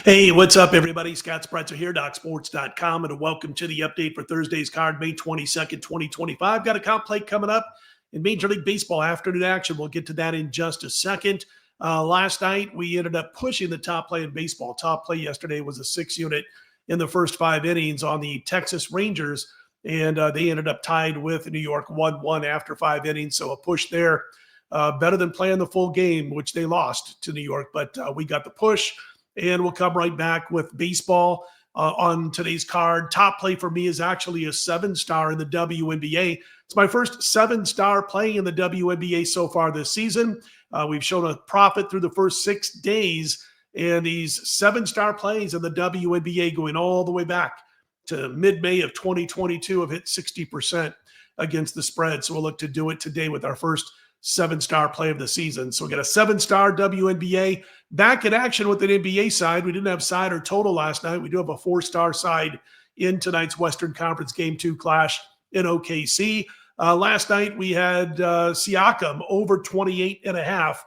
Hey, what's up, everybody? Scott Spreitzer here, DocSports.com, and welcome to the update for Thursday's card, May 22nd, 2025. Got a comp play coming up in Major League Baseball afternoon action. We'll get to that in just a second. Last night, we ended up pushing the top play in baseball. Top play yesterday was a 6-unit in the first 5 innings on the Texas Rangers, and they ended up tied with New York 1-1 after 5 innings, so a push there. Better than playing the full game, which they lost to New York, but we got the push. And we'll come right back with baseball on today's card. Top play for me is actually a 7-star in the WNBA. It's my first 7-star play in the WNBA so far this season. We've shown a profit through the first 6 days, and these 7-star plays in the WNBA going all the way back to mid-May of 2022 have hit 60% against the spread. So we'll look to do it today with our first 7-star play of the season. So we got a 7-star WNBA back in action with an NBA side. We didn't have side or total last night. We do have a 4-star side in tonight's Western Conference Game 2 clash in OKC. Last night we had Siakam over 28.5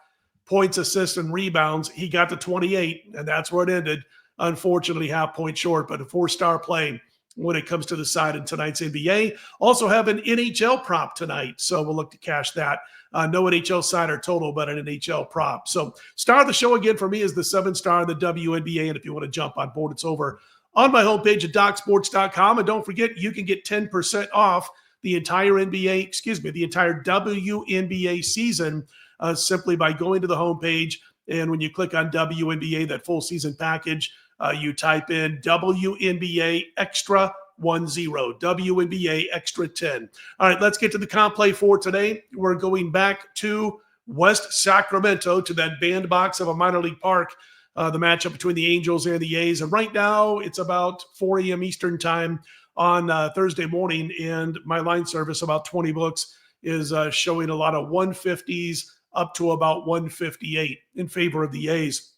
points, assists, and rebounds. He got to 28, and that's where it ended. Unfortunately, half point short, but a 4-star play when it comes to the side in tonight's NBA. Also have an NHL prop tonight, so we'll look to cash that. No NHL side or total, but an NHL prop. So star of the show again for me is the 7-star in the WNBA, and if you want to jump on board, it's over on my homepage at DocSports.com. And don't forget, you can get 10% off the entire the entire WNBA season simply by going to the homepage, and when you click on WNBA, that full season package, you type in WNBA Extra 10, WNBA Extra 10. All right, let's get to the comp play for today. We're going back to West Sacramento to that bandbox of a minor league park, the matchup between the Angels and the A's. And right now, it's about 4 a.m. Eastern time on Thursday morning, and my line service, about 20 books, is showing a lot of 150s up to about 158 in favor of the A's.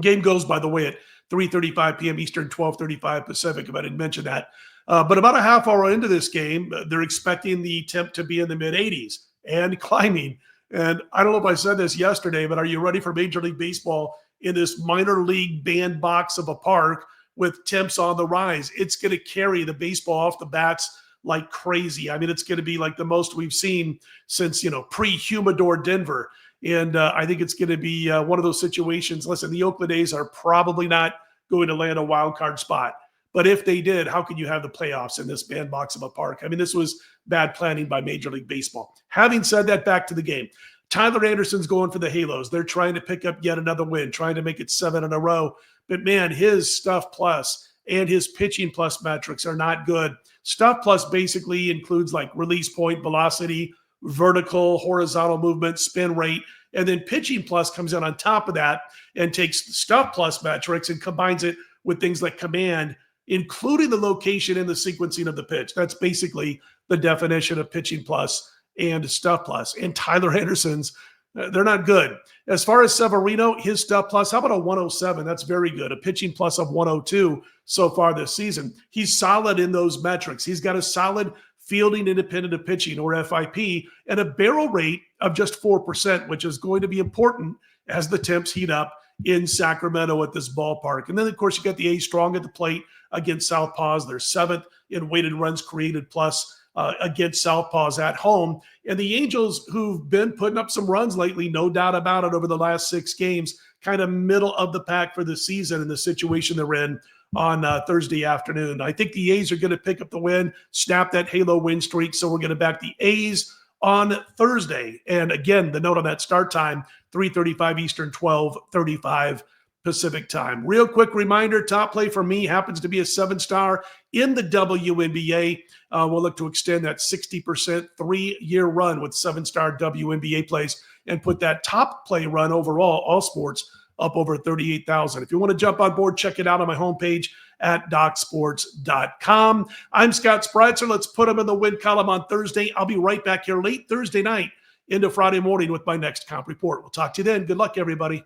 Game goes, by the way, at 3:35 p.m. Eastern, 12:35 Pacific, if I didn't mention that. But about a half hour into this game, they're expecting the temp to be in the mid-80s and climbing. And I don't know if I said this yesterday, but are you ready for Major League Baseball in this minor league bandbox of a park with temps on the rise? It's going to carry the baseball off the bats like crazy. I mean, it's going to be like the most we've seen since, pre-Humidor Denver. And I think it's going to be one of those situations. Listen, the Oakland A's are probably not going to land a wild card spot. But if they did, how can you have the playoffs in this bandbox of a park? I mean, this was bad planning by Major League Baseball. Having said that, back to the game. Tyler Anderson's going for the Halos. They're trying to pick up yet another win, trying to make it 7 in a row. But, man, his stuff plus and his pitching plus metrics are not good. Stuff plus basically includes like release point, velocity, vertical, horizontal movement, spin rate, and then pitching plus comes in on top of that and takes the stuff plus metrics and combines it with things like command, including the location and the sequencing of the pitch. That's basically the definition of pitching plus and stuff plus. And Tyler Anderson's, they're not good. As far as Severino, his stuff plus, how about a 107? That's very good. A pitching plus of 102 so far this season. He's solid in those metrics. He's got a solid fielding independent of pitching, or FIP, and a barrel rate of just 4%, which is going to be important as the temps heat up in Sacramento at this ballpark. And then, of course, you got the A's strong at the plate against Southpaws. They're 7th in weighted runs created plus against Southpaws at home. And the Angels, who've been putting up some runs lately, no doubt about it, over the last 6 games, kind of middle of the pack for the season in the situation they're in on Thursday afternoon. I think the A's are going to pick up the win, snap that Halo win streak. So we're going to back the A's on Thursday. And again, the note on that start time, 3:35 Eastern, 12:35 Pacific time. Real quick reminder, top play for me happens to be a 7-star in the WNBA. We'll look to extend that 60% 3-year run with 7-star WNBA plays and put that top play run overall, all sports, up over 38,000. If you want to jump on board, check it out on my homepage at DocSports.com. I'm Scott Spreitzer. Let's put them in the win column on Thursday. I'll be right back here late Thursday night into Friday morning with my next comp report. We'll talk to you then. Good luck, everybody.